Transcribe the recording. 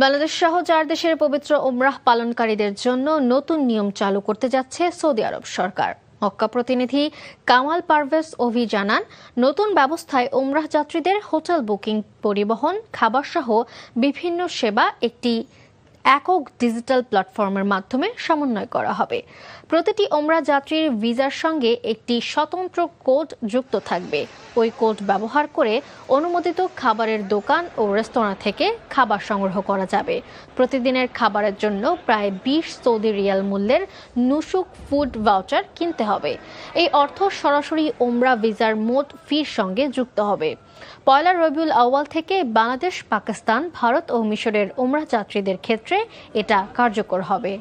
বাংলাদেশ সহ 4 দেশের পবিত্র উমরাহ পালনকারীদের জন্য নতুন নিয়ম চালু করতে যাচ্ছে সৌদি আরব সরকার। মক্কা প্রতিনিধি কামাল পারভেজ অভি জানান, নতুন ব্যবস্থায় উমরাহ যাত্রীদের হোটেল বুকিং, পরিবহন, খাবার সহ বিভিন্ন সেবা একটি একক ডিজিটাল প্ল্যাটফর্মের মাধ্যমে সমন্বয় করা হবে। প্রতিটি ওমরাহ যাত্রীর ভিসার সঙ্গে একটি স্বতন্ত্র কোড যুক্ত থাকবে। ওই কোড ব্যবহার করে অনুমোদিত খাবারের দোকান ও রেস্তোরাঁ থেকে খাবার সংগ্রহ করা যাবে। প্রতিদিনের খাবারের জন্য প্রায় 20 সৌদি রিয়াল মূল্যের নুসুক ফুড ভাউচার কিনতে হবে। এই অর্থ সরাসরি ওমরাহ ভিসার মোট ফির সঙ্গে যুক্ত হবে। পয়লা রবিউল আউয়াল থেকে বাংলাদেশ, পাকিস্তান, ভারত ও মিশরের ওমরাহ যাত্রীদের ক্ষেত্রে এটা কার্যকর হবে।